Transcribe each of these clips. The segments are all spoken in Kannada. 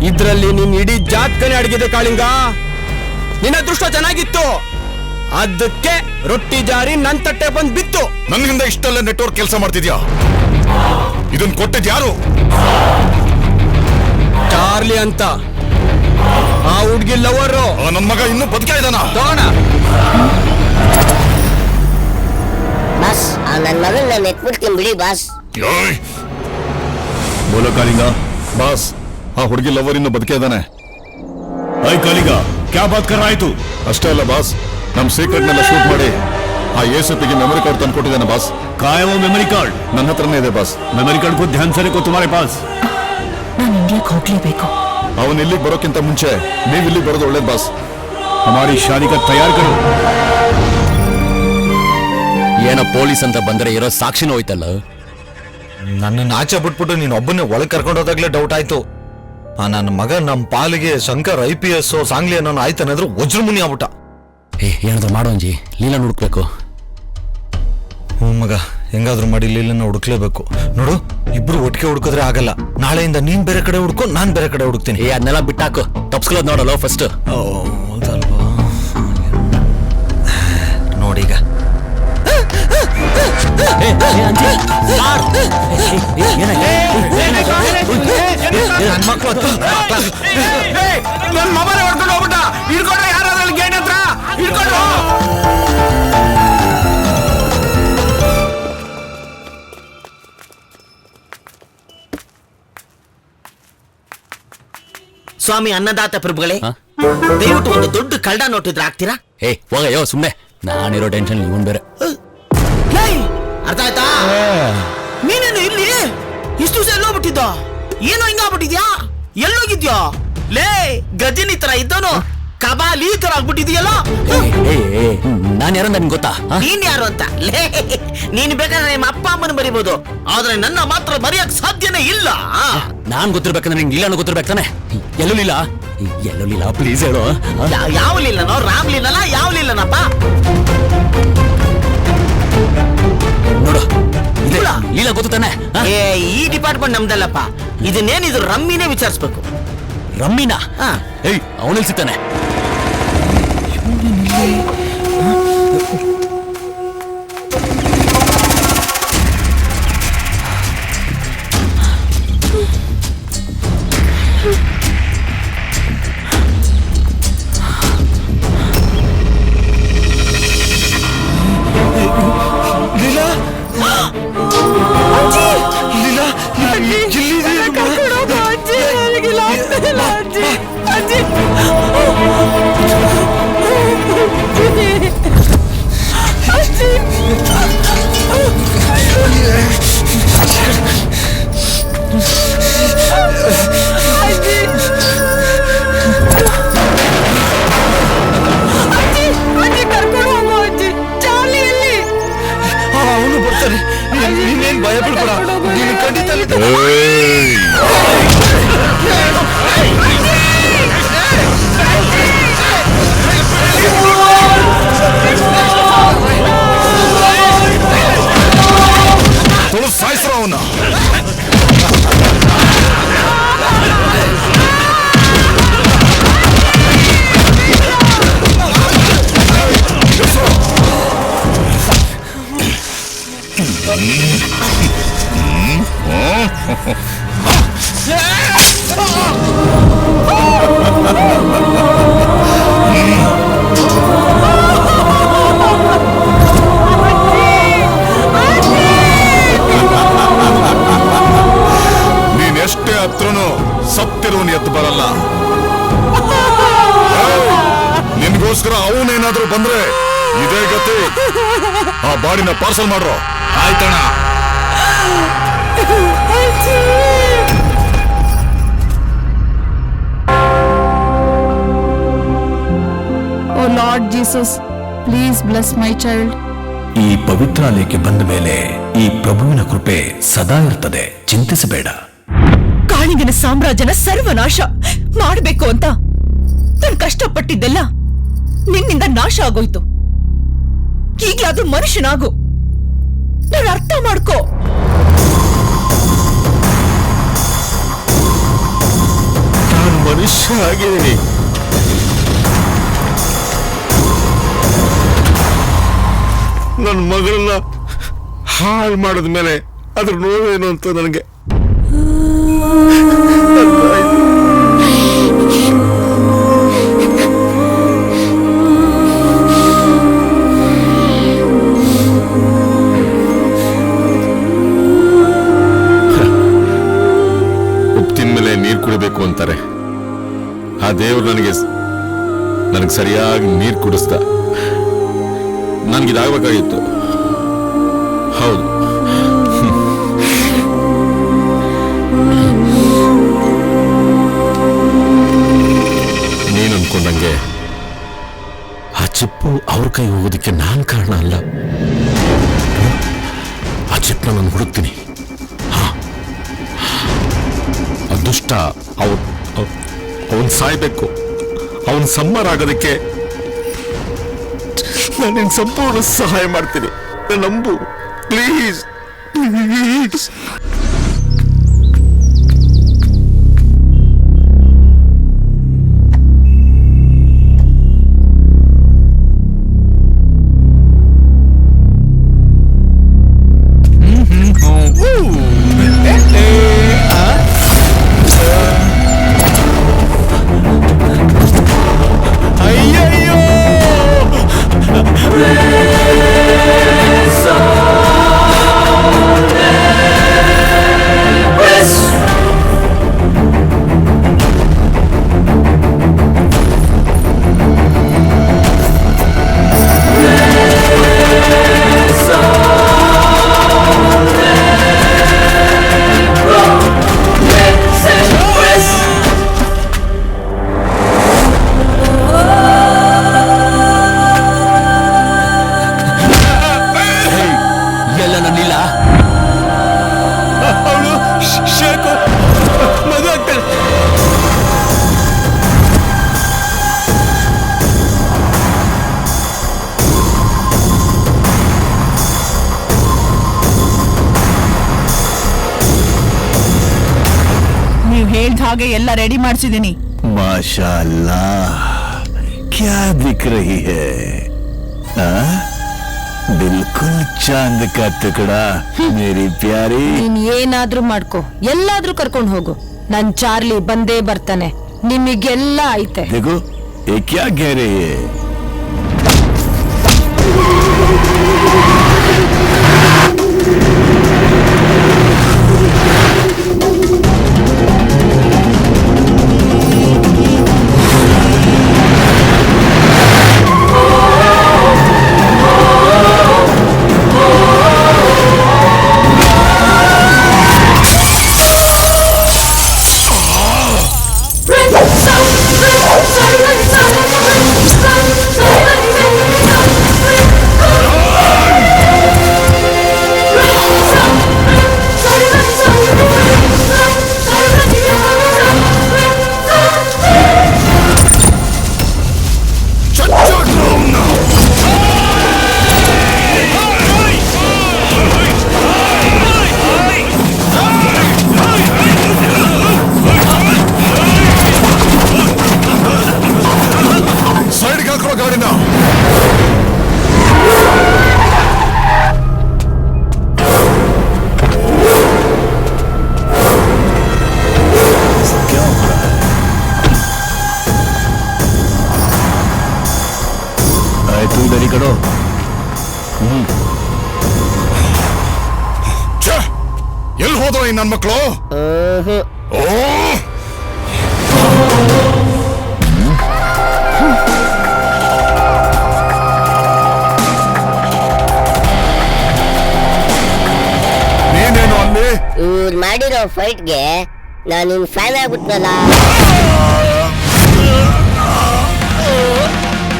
ಇದ್ರಲ್ಲಿ ನಿನ್ ಇಡೀ ಜಾತ್ಕನೇ ಅಡಗಿದೆ ಕಾಳಿಂಗ. ನಿನ್ನ ಅದೃಷ್ಟ ಚೆನ್ನಾಗಿತ್ತು, ಅದಕ್ಕೆ ರೊಟ್ಟಿ ಜಾರಿ ನನ್ ತಟ್ಟೆ ಬಂದ್ ಬಿತ್ತು. ನನ್ನಿಂದ ಇಷ್ಟೆಲ್ಲ ನೆಟ್ವರ್ಕ್ ಕೆಲಸ ಮಾಡ್ತಿದ್ಯಾ? ಇದನ್ ಕೊಟ್ಟಿದ್ ಯಾರು? ಚಾರ್ಲಿ ಅಂತ ಆ ಹುಡ್ಗಿ ಲವರು. ನನ್ ಮಗ ಇನ್ನೂ ಬದುಕ ಇದಾನ? ತಗೋಣ ಬಾಸ್, ನನ್ ಮಗನ್ ನಾನು ಎತ್ಬಿಡ್ತೀನಿ ಬಿಡಿ ಬಾಸ್. ಬೋಲೋ ಕಾಳಿಂಗ. ಬಾಸ್, ಆ ಹುಡುಗಿ ಲವರ್ ಇನ್ನು ಬದುಕ ಇದಾನೆ. ಐ ಕಾಳಿಂಗ, ಕ್ಯಾ ಬಾತ್ ಕರ್ ರಹಾ ಹೈ ತು? ಅಷ್ಟೇ ಅಲ್ಲ ಬಾಸ್, ನಮ್ ಸೀಕ್ರೆಟ್ ನೆಲ್ಲ ಶೂಟ್ ಮಾಡಿ ಆ ಎಸಿಪಿಗೆ ಮೆಮೊರಿ ಕಾರ್ಡ್ ತಂದು ಕೊಟ್ಟಿದ್ದಾನೆ ಬಾಸ್. ಕಾಯ वो मेमोरी कार्ड? ನನ್ನ ಹತ್ರನೇ ಇದೆ ಬಾಸ್. मेमोरी कार्ड को ध्यान से रखो तुम्हारे पास. ನಾನು ಇಂಡಿಯಾಕ್ಕೆ ಹೋಗ್ಲೇಬೇಕು. ಅವನ್ ಇಲ್ಲಿಗೆ ಬರೋಕ್ಕಿಂತ ಮುಂಚೆ ನೀವ್ ಇಲ್ಲಿಗೆ ಬರೋದು ಒಳ್ಳೇದು ಬಾಸ್. हमारी शादी का तैयार करो. ಏನೋ ಪೊಲೀಸ್ ಅಂತ ಬಂದ್ರೆ ಇರೋ ಸಾಕ್ಷಿನೂ ಹೋಯ್ತಲ್ಲ. ನನ್ನನ್ನು ಆಚೆ ಬಿಟ್ಬಿಟ್ಟು ನೀನ್ ಒಬ್ಬನೇ ಒಳಗೆ ಕರ್ಕೊಂಡು ಹೋದಾಗ್ಲೇ ಡೌಟ್ ಆಯ್ತು. ನನ್ನ ಮಗ ನಮ್ಮ ಪಾಲಿಗೆ ಶಂಕರ್ IPS ಸಾಂಗ್ಲಿ ಅನ್ನೋ ಆಯ್ತಾನೆ ಅಂದ್ರೆ ವಜ್ರಮುನಿ ಆಗ್ಬಿಟ್ಟ. ಏನಾದ್ರು ಮಾಡೋಂಜಿ, ಲೀಲಾ ಹುಡುಕ್ಬೇಕು. ಮಗ, ಹೆಂಗಾದ್ರೂ ಮಾಡಿ ಲೀಲನ್ನ ಹುಡುಕ್ಲೇಬೇಕು. ನೋಡು, ಇಬ್ರು ಒಟ್ಟಿಗೆ ಹುಡುಕಿದ್ರೆ ಆಗಲ್ಲ. ನಾಳೆಯಿಂದ ನೀನ್ ಬೇರೆ ಕಡೆ ಹುಡ್ಕೊ, ನಾನ್ ಬೇರೆ ಕಡೆ ಹುಡುಕ್ತೀನಿ. ಅದನ್ನೆಲ್ಲ ಬಿಟ್ಟಾಕು, ತಪ್ಸ್ಕೊಳ್ಳೋದು ನೋಡಲ್ಲ ಫಸ್ಟ್. ನೋಡೀಗ ನನ್ ಮಕ್ಳು ನನ್ ಮೊಬೈಲ್ ಹೊಡ್ಕೊಂಡು ಹೋಗ್ಬಿಟ್ಟ. ಹಿಡ್ಕೊಂಡ್ರೆ ಯಾರಾದ್ರೂ ಗೇಟ್ ಹತ್ರ ಹಿಡ್ಕೊಂಡು. ಸ್ವಾಮಿ ಅನ್ನದಾತ ಪ್ರಭುಗಳೇ, ದಯವಿಟ್ಟು ಒಂದು ದೊಡ್ಡ ಕಳ್ಳ ನೋಟಿದ್ರೆ ಆಗ್ತೀರಾ? ಹೋಗಯ್ಯೋ ಸುಮ್ನೆ, ನಾನಿರೋ ಟೆನ್ಷನ್ ಇವನ್ ಬೇರೆ. ಅರ್ಥ ಆಯ್ತಾ? ನೀನೇನು ಇಲ್ಲಿ ಇಷ್ಟು ದಿವಸ ಎಲ್ಲೋಗ್ಬಿಟ್ಟಿದ್ದ? ಏನೋ ಹಿಂಗಾಗ್ಬಿಟ್ಟಿದ್ಯಾ? ಎಲ್ಲೋಗಿದ್ಯಾ? ಲೇ, ಗಜನಿ ತರ ಇದ್ದವನು ಕಬಾಲಿ ತರ ಆಗ್ಬಿಟ್ಟಿದ್ಯಲ್ಲ. ನಾನ್ ಯಾರು ನನ್ಗೆ ಗೊತ್ತಾ? ನೀನ್ ಯಾರು ಅಂತ? ಲೇ, ನೀನ್ ಬೇಕಾದ್ರೆ ನಿಮ್ಮ ಅಪ್ಪ ಅಮ್ಮನ ಬರಿಬಹುದು, ಆದ್ರೆ ನನ್ನ ಮಾತ್ರ ಬರೆಯಕ್ ಸಾಧ್ಯನೇ ಇಲ್ಲ. ನಾನ್ ಗೊತ್ತಿರ್ಬೇಕಂದ್ರೆ ನಿಂಗೆ ಲೀಲಾನು ಗೊತ್ತಿರ್ಬೇಕಾನೆ. ಎಲ್ಲೂ ಲೀಲಾ ಪ್ಲೀಸ್ ಹೇಳು. ಯಾವ ಲೀಲನೋ? ರಾಮ್ ಲೀಲನ? ಯಾವ ಲೀಲನಪ್ಪ? ನೋಡು, ಲೀಲಾ ಗೊತ್ತು ತಾನೆ? ಈ ಡಿಪಾರ್ಟ್ಮೆಂಟ್ ನಮ್ದಲ್ಲಪ್ಪ. ಇದನ್ನೇನಿದ್ರು ರಮ್ಮಿನೇ ವಿಚಾರಿಸ್ಬೇಕು. ರಮ್ಮಿನಾ? ಅವನಲ್ಲಿ ಸಿಗ್ತಾನೆ. ನೀನೇನ್ ಭಯ ಬಿಡ್ಬೇಡ, ನೀನು ಖಂಡಿತ ಸಾಯಿಸ್ರ ಅವನ್ನ. ನೀನೆಷ್ಟೇ ಹತ್ರನು ಸತ್ತಿರೋನು ಎದ್ದು ಬರಲ್ಲ. ನಿನ್ಗೋಸ್ಕರ ಅವನೇನಾದ್ರೂ ಬಂದ್ರೆ ಇದೇ ಗತಿ. ಆ ಬಾಡಿನ ಪಾರ್ಸಲ್ ಮಾಡ್ರೋ. ಆಯ್ತಣ್ಣ. O Lord Jesus, please bless my child. ಈ ಪವಿತ್ರಾಲಯಕ್ಕೆ ಬಂದ ಮೇಲೆ ಈ ಪ್ರಭುವಿನ ಕೃಪೆ ಸದಾ ಇರ್ತದೆ, ಚಿಂತಿಸಬೇಡ. ಕಾಳಿಂಗನ ಸಾಮ್ರಾಜ್ಯನ ಸರ್ವನಾಶ ಮಾಡಬೇಕು ಅಂತ ನಾನು ಕಷ್ಟಪಟ್ಟಿದ್ದೆಲ್ಲ ನಿನ್ನಿಂದ ನಾಶ ಆಗೋಯ್ತು. ಈಗ್ಲಾದ್ರೂ ಮನುಷ್ಯನಾಗು, ನಾನು ಅರ್ಥ ಮಾಡ್ಕೋ. ನಾನು ಆಗಿದ್ದೀನಿ. ನನ್ನ ಮಗಳನ್ನ ಹಾಳು ಮಾಡಿದ್ಮೇಲೆ ಅದ್ರ ನೋವೇನು ಅಂತ ನನಗೆ ಉಪ್ಪು ತಿಂದ್ಮೇಲೆ ನೀರು ಕುಡಿಬೇಕು ಅಂತಾರೆ. ಆ ದೇವ್ರು ನನಗೆ ಸರಿಯಾಗಿ ನೀರು ಕುಡಿಸ್ದ. ನನ್ಗಿದಾಗಬೇಕಾಗಿತ್ತು. ಹೌದು, ನೀನು ಅನ್ಕೊಂಡಂಗೆ ಆ ಚಿಪ್ಪು ಅವ್ರ ಕೈ ಹೋಗೋದಕ್ಕೆ ನಾನ್ ಕಾರಣ ಅಲ್ಲ. ಆ ಚಿಪ್ಪನ್ನ ನಾನು ಹುಡುಕ್ತೀನಿ. ಅದೃಷ್ಟ ಅವನ್ ಸಾಯ್ಬೇಕು. ಅವನ್ ಸಂಹಾರ ಆಗೋದಕ್ಕೆ ನಾನು ಸಂಪೂರ್ಣ ಸಹಾಯ ಮಾಡ್ತೀನಿ. ನಂಬು ಪ್ಲೀಸ್ ಪ್ಲೀಸ್. ಹೇಳಿದ ಹಾಗೆ ಎಲ್ಲ ರೆಡಿ ಮಾಡಿಸಿದೀನಿ. माशाअल्लाह, क्या दिख रही है? बिल्कुल चांद का टुकड़ा मेरी प्यारी. ನೀನ್ ಏನಾದ್ರೂ ಮಾಡ್ಕೋ, ಎಲ್ಲಾದ್ರೂ ಕರ್ಕೊಂಡು ಹೋಗು, ನನ್ ಚಾರ್ಲಿ ಬಂದೇ ಬರ್ತಾನೆ. ನಿಮಗೆಲ್ಲ ಐತೆ. देखो ये क्या कह रही है? ಎಲ್ಲಿ ಹೋದ್ರು ಈ ನನ್ನ ಮಕ್ಕಳು? ನೀನೇನು ಅಲ್ಲಿ? ಇವ್ರು ಮಾಡಿರೋ ಫೈಟ್ಗೆ ನಾನು ನಿನ್ ಫ್ಯಾನ್ ಆಗ್ಬಿಟ್ನಲ್ಲ.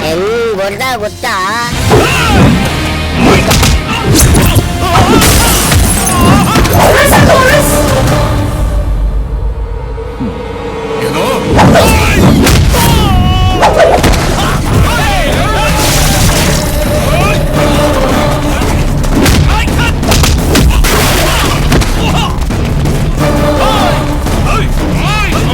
ಹೆಂಗ್ ಹೊಡ್ದ ಗೊತ್ತಾ? Let's go!